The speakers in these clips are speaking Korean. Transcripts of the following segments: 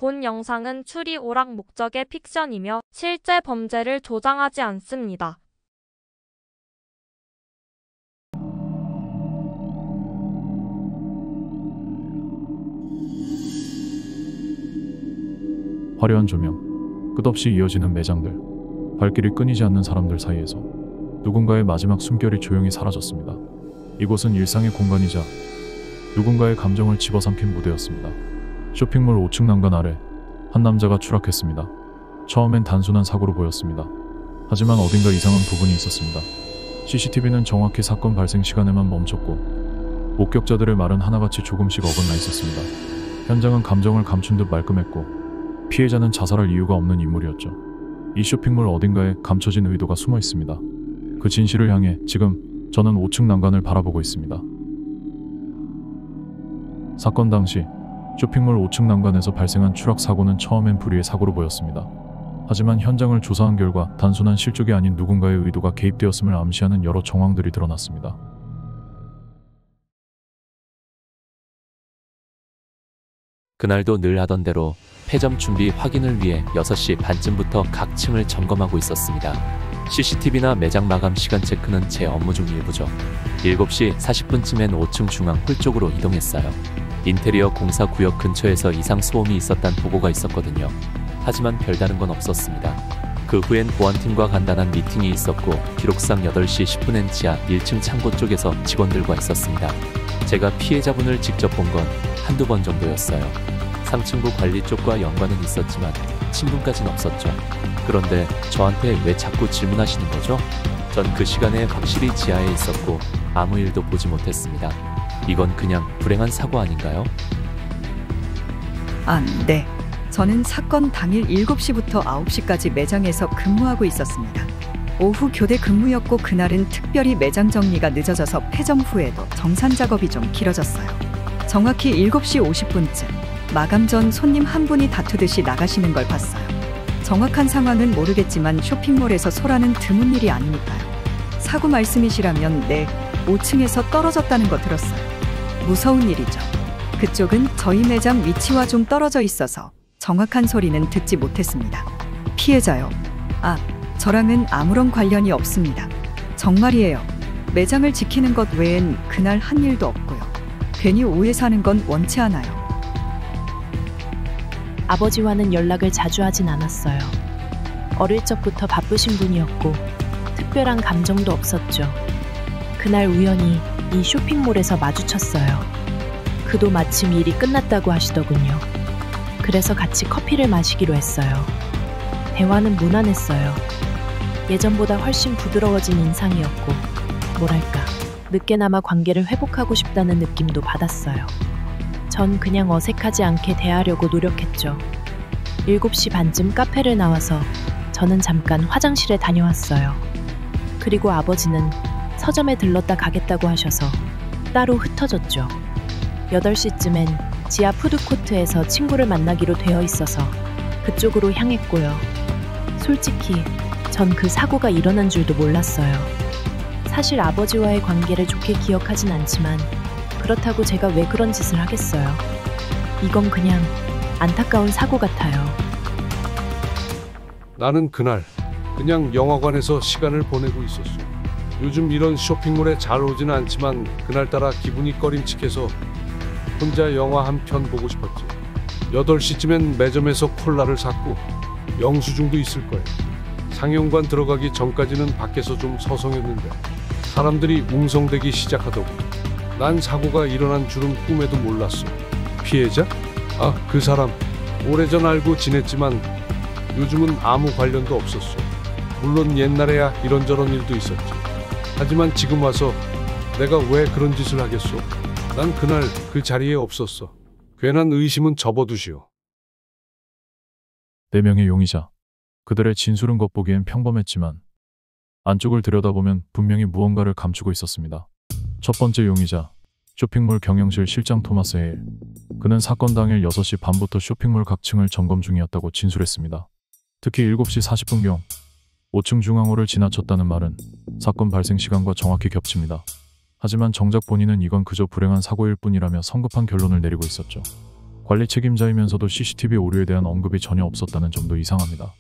본 영상은 추리 오락 목적의 픽션이며 실제 범죄를 조장하지 않습니다. 화려한 조명, 끝없이 이어지는 매장들, 발길이 끊이지 않는 사람들 사이에서 누군가의 마지막 숨결이 조용히 사라졌습니다. 이곳은 일상의 공간이자 누군가의 감정을 집어삼킨 무대였습니다. 쇼핑몰 5층 난간 아래 한 남자가 추락했습니다. 처음엔 단순한 사고로 보였습니다. 하지만 어딘가 이상한 부분이 있었습니다. CCTV는 정확히 사건 발생 시간에만 멈췄고 목격자들의 말은 하나같이 조금씩 어긋나 있었습니다. 현장은 감정을 감춘 듯 말끔했고 피해자는 자살할 이유가 없는 인물이었죠. 이 쇼핑몰 어딘가에 감춰진 의도가 숨어 있습니다. 그 진실을 향해 지금 저는 5층 난간을 바라보고 있습니다. 사건 당시 쇼핑몰 5층 난간에서 발생한 추락 사고는 처음엔 불의의 사고로 보였습니다. 하지만 현장을 조사한 결과 단순한 실족이 아닌 누군가의 의도가 개입되었음을 암시하는 여러 정황들이 드러났습니다. 그날도 늘 하던 대로 폐점 준비 확인을 위해 6시 반쯤부터 각 층을 점검하고 있었습니다. CCTV나 매장 마감 시간 체크는 제 업무 중 일부죠. 7시 40분쯤엔 5층 중앙 홀 쪽으로 이동했어요. 인테리어 공사 구역 근처에서 이상 소음이 있었단 보고가 있었거든요. 하지만 별다른 건 없었습니다. 그 후엔 보안팀과 간단한 미팅이 있었고 기록상 8시 10분엔 지하 1층 창고 쪽에서 직원들과 있었습니다. 제가 피해자분을 직접 본 건 한두 번 정도였어요. 상층부 관리 쪽과 연관은 있었지만 친분까진 없었죠. 그런데 저한테 왜 자꾸 질문하시는 거죠? 전 그 시간에 확실히 지하에 있었고 아무 일도 보지 못했습니다. 이건 그냥 불행한 사고 아닌가요? 네. 저는 사건 당일 7시부터 9시까지 매장에서 근무하고 있었습니다. 오후 교대 근무였고 그날은 특별히 매장 정리가 늦어져서 폐점 후에도 정산 작업이 좀 길어졌어요. 정확히 7시 50분쯤 마감 전 손님 한 분이 다투듯이 나가시는 걸 봤어요. 정확한 상황은 모르겠지만 쇼핑몰에서 소라는 드문 일이 아니니까요. 사고 말씀이시라면 네, 5층에서 떨어졌다는 거 들었어요. 무서운 일이죠. 그쪽은 저희 매장 위치와 좀 떨어져 있어서 정확한 소리는 듣지 못했습니다. 피해자요. 저랑은 아무런 관련이 없습니다. 정말이에요. 매장을 지키는 것 외엔 그날 한 일도 없고요. 괜히 오해 사는 건 원치 않아요. 아버지와는 연락을 자주 하진 않았어요. 어릴 적부터 바쁘신 분이었고 특별한 감정도 없었죠. 그날 우연히 이 쇼핑몰에서 마주쳤어요. 그도 마침 일이 끝났다고 하시더군요. 그래서 같이 커피를 마시기로 했어요. 대화는 무난했어요. 예전보다 훨씬 부드러워진 인상이었고 뭐랄까 늦게나마 관계를 회복하고 싶다는 느낌도 받았어요. 전 그냥 어색하지 않게 대하려고 노력했죠. 7시 반쯤 카페를 나와서 저는 잠깐 화장실에 다녀왔어요. 그리고 아버지는 서점에 들렀다 가겠다고 하셔서 따로 흩어졌죠. 8시쯤엔 지하 푸드코트에서 친구를 만나기로 되어 있어서 그쪽으로 향했고요. 솔직히 전 그 사고가 일어난 줄도 몰랐어요. 사실 아버지와의 관계를 좋게 기억하진 않지만 그렇다고 제가 왜 그런 짓을 하겠어요. 이건 그냥 안타까운 사고 같아요. 나는 그날 그냥 영화관에서 시간을 보내고 있었어. 요즘 이런 쇼핑몰에 잘 오지는 않지만 그날따라 기분이 꺼림칙해서 혼자 영화 한 편 보고 싶었지. 8시쯤엔 매점에서 콜라를 샀고 영수증도 있을 거야. 상영관 들어가기 전까지는 밖에서 좀 서성였는데 사람들이 웅성대기 시작하더고 난 사고가 일어난 줄은 꿈에도 몰랐어. 피해자? 그 사람 오래전 알고 지냈지만 요즘은 아무 관련도 없었어. 물론 옛날에야 이런저런 일도 있었지. 하지만 지금 와서 내가 왜 그런 짓을 하겠소? 난 그날 그 자리에 없었어. 괜한 의심은 접어두시오. 4명의 용의자. 그들의 진술은 겉보기엔 평범했지만 안쪽을 들여다보면 분명히 무언가를 감추고 있었습니다. 첫 번째 용의자, 쇼핑몰 경영실 실장 토마스 헤일. 그는 사건 당일 6시 반부터 쇼핑몰 각 층을 점검 중이었다고 진술했습니다. 특히 7시 40분경 5층 중앙홀을 지나쳤다는 말은 사건 발생 시간과 정확히 겹칩니다. 하지만 정작 본인은 이건 그저 불행한 사고일 뿐이라며 성급한 결론을 내리고 있었죠. 관리 책임자이면서도 CCTV 오류에 대한 언급이 전혀 없었다는 점도 이상합니다.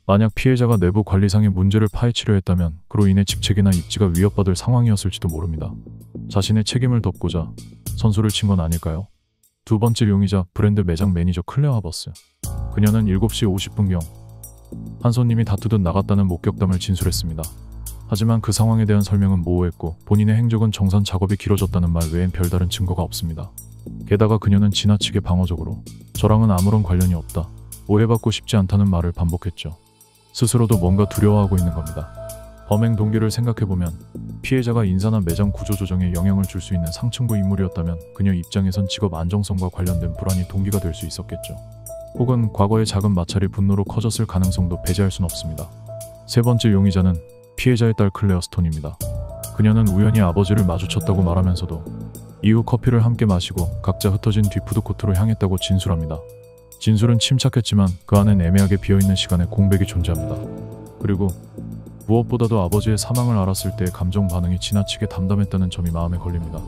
만약 피해자가 내부 관리상의 문제를 파헤치려 했다면 그로 인해 직책이나 입지가 위협받을 상황이었을지도 모릅니다. 자신의 책임을 덮고자 선수를 친 건 아닐까요? 두 번째 용의자 브랜드 매장 매니저 클레어 하버스. 그녀는 7시 50분경 한 손님이 다투듯 나갔다는 목격담을 진술했습니다. 하지만 그 상황에 대한 설명은 모호했고 본인의 행적은 정산 작업이 길어졌다는 말 외엔 별다른 증거가 없습니다. 게다가 그녀는 지나치게 방어적으로 저랑은 아무런 관련이 없다, 오해받고 싶지 않다는 말을 반복했죠. 스스로도 뭔가 두려워하고 있는 겁니다. 범행 동기를 생각해보면 피해자가 인사나 매장 구조 조정에 영향을 줄 수 있는 상층부 인물이었다면 그녀 입장에선 직업 안정성과 관련된 불안이 동기가 될 수 있었겠죠. 혹은 과거의 작은 마찰이 분노로 커졌을 가능성도 배제할 순 없습니다. 세 번째 용의자는 피해자의 딸 클레어 스톤입니다. 그녀는 우연히 아버지를 마주쳤다고 말하면서도 이후 커피를 함께 마시고 각자 흩어진 뒤 푸드코트로 향했다고 진술합니다. 진술은 침착했지만 그 안엔 애매하게 비어있는 시간에 공백이 존재합니다. 그리고 무엇보다도 아버지의 사망을 알았을 때의 감정 반응이 지나치게 담담했다는 점이 마음에 걸립니다.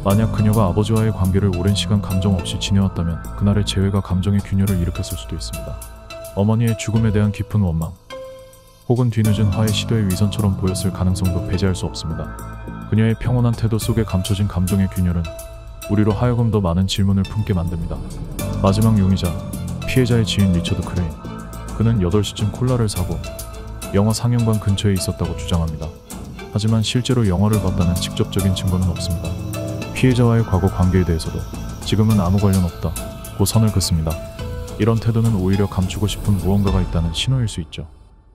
만약 그녀가 아버지와의 관계를 오랜 시간 감정 없이 지내왔다면 그날의 재회가 감정의 균열을 일으켰을 수도 있습니다. 어머니의 죽음에 대한 깊은 원망, 혹은 뒤늦은 화해 시도의 위선처럼 보였을 가능성도 배제할 수 없습니다. 그녀의 평온한 태도 속에 감춰진 감정의 균열은 우리로 하여금 더 많은 질문을 품게 만듭니다. 마지막 용의자, 피해자의 지인 리처드 크레인. 그는 8시쯤 콜라를 사고 영화 상영관 근처에 있었다고 주장합니다. 하지만 실제로 영화를 봤다는 직접적인 증거는 없습니다. 피해자와의 과거 관계에 대해서도 지금은 아무 관련 없다고 선을 긋습니다. 이런 태도는 오히려 감추고 싶은 무언가가 있다는 신호일 수 있죠.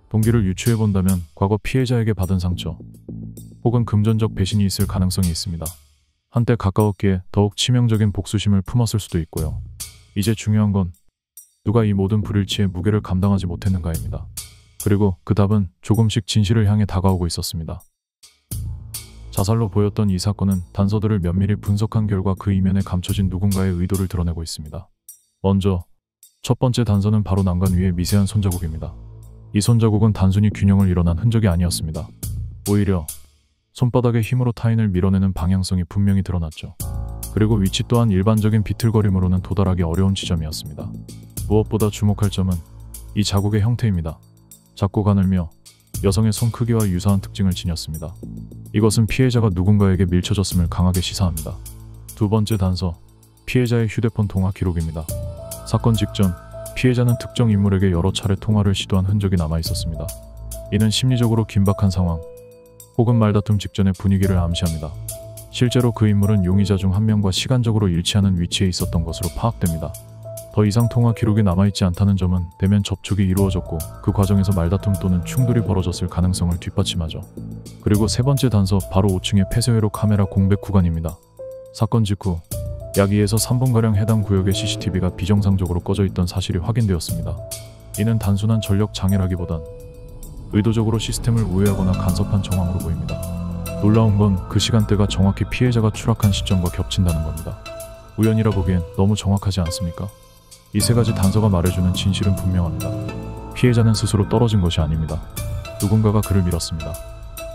동기를 유추해본다면 과거 피해자에게 받은 상처 혹은 금전적 배신이 있을 가능성이 있습니다. 한때 가까웠기에 더욱 치명적인 복수심을 품었을 수도 있고요. 이제 중요한 건 누가 이 모든 불일치의 무게를 감당하지 못했는가입니다. 그리고 그 답은 조금씩 진실을 향해 다가오고 있었습니다. 자살로 보였던 이 사건은 단서들을 면밀히 분석한 결과 그 이면에 감춰진 누군가의 의도를 드러내고 있습니다. 먼저 첫 번째 단서는 바로 난간 위의 미세한 손자국입니다. 이 손자국은 단순히 균형을 잃어난 흔적이 아니었습니다. 오히려 손바닥의 힘으로 타인을 밀어내는 방향성이 분명히 드러났죠. 그리고 위치 또한 일반적인 비틀거림으로는 도달하기 어려운 지점이었습니다. 무엇보다 주목할 점은 이 자국의 형태입니다. 작고 가늘며 여성의 손 크기와 유사한 특징을 지녔습니다. 이것은 피해자가 누군가에게 밀쳐졌음을 강하게 시사합니다. 두 번째 단서, 피해자의 휴대폰 통화 기록입니다. 사건 직전 피해자는 특정 인물에게 여러 차례 통화를 시도한 흔적이 남아 있었습니다. 이는 심리적으로 긴박한 상황 혹은 말다툼 직전의 분위기를 암시합니다. 실제로 그 인물은 용의자 중 한 명과 시간적으로 일치하는 위치에 있었던 것으로 파악됩니다. 더 이상 통화 기록이 남아있지 않다는 점은 대면 접촉이 이루어졌고 그 과정에서 말다툼 또는 충돌이 벌어졌을 가능성을 뒷받침하죠. 그리고 세 번째 단서, 바로 5층의 폐쇄회로 카메라 공백 구간입니다. 사건 직후 약 2에서 3분가량 해당 구역의 CCTV가 비정상적으로 꺼져 있던 사실이 확인되었습니다. 이는 단순한 전력 장애라기보단 의도적으로 시스템을 우회하거나 간섭한 정황으로 보입니다. 놀라운 건 그 시간대가 정확히 피해자가 추락한 시점과 겹친다는 겁니다. 우연이라 보기엔 너무 정확하지 않습니까? 이 세 가지 단서가 말해주는 진실은 분명합니다. 피해자는 스스로 떨어진 것이 아닙니다. 누군가가 그를 밀었습니다.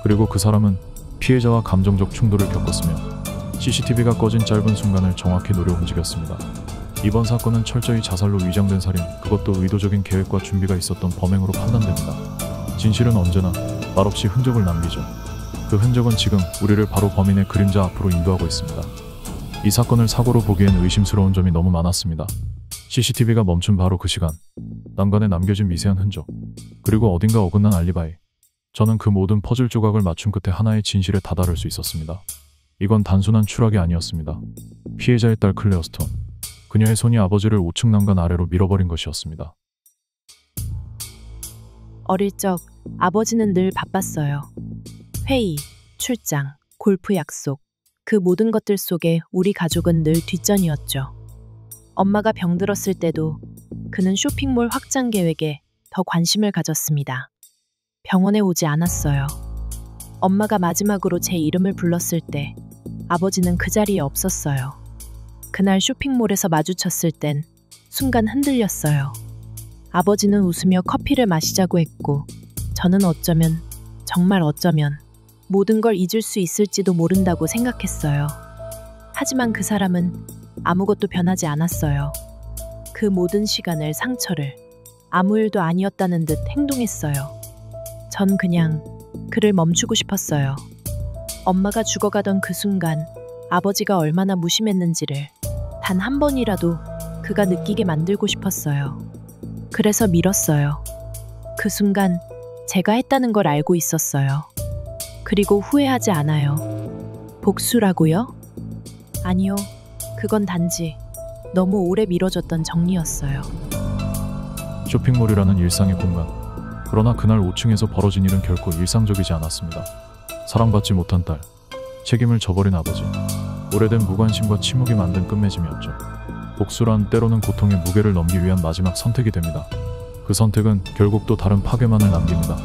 그리고 그 사람은 피해자와 감정적 충돌을 겪었으며 CCTV가 꺼진 짧은 순간을 정확히 노려 움직였습니다. 이번 사건은 철저히 자살로 위장된 살인, 그것도 의도적인 계획과 준비가 있었던 범행으로 판단됩니다. 진실은 언제나 말없이 흔적을 남기죠. 그 흔적은 지금 우리를 바로 범인의 그림자 앞으로 인도하고 있습니다. 이 사건을 사고로 보기엔 의심스러운 점이 너무 많았습니다. CCTV가 멈춘 바로 그 시간, 난간에 남겨진 미세한 흔적, 그리고 어딘가 어긋난 알리바이. 저는 그 모든 퍼즐 조각을 맞춘 끝에 하나의 진실에 다다를 수 있었습니다. 이건 단순한 추락이 아니었습니다. 피해자의 딸 클레어 스톤, 그녀의 손이 아버지를 5층 난간 아래로 밀어버린 것이었습니다. 어릴 적 아버지는 늘 바빴어요. 회의, 출장, 골프 약속, 그 모든 것들 속에 우리 가족은 늘 뒷전이었죠. 엄마가 병들었을 때도 그는 쇼핑몰 확장 계획에 더 관심을 가졌습니다. 병원에 오지 않았어요. 엄마가 마지막으로 제 이름을 불렀을 때 아버지는 그 자리에 없었어요. 그날 쇼핑몰에서 마주쳤을 땐 순간 흔들렸어요. 아버지는 웃으며 커피를 마시자고 했고 저는 어쩌면, 정말 어쩌면 모든 걸 잊을 수 있을지도 모른다고 생각했어요. 하지만 그 사람은 아무것도 변하지 않았어요. 그 모든 시간을 상처를 아무 일도 아니었다는 듯 행동했어요. 전 그냥 그를 멈추고 싶었어요. 엄마가 죽어가던 그 순간 아버지가 얼마나 무심했는지를 단 한 번이라도 그가 느끼게 만들고 싶었어요. 그래서 밀었어요. 그 순간 제가 했다는 걸 알고 있었어요. 그리고 후회하지 않아요. 복수라고요? 아니요. 그건 단지 너무 오래 미뤄졌던 정리였어요. 쇼핑몰이라는 일상의 공간. 그러나 그날 5층에서 벌어진 일은 결코 일상적이지 않았습니다. 사랑받지 못한 딸, 책임을 져버린 아버지, 오래된 무관심과 침묵이 만든 끝맺음이었죠. 복수란 때로는 고통의 무게를 넘기 위한 마지막 선택이 됩니다. 그 선택은 결국 또 다른 파괴만을 남깁니다.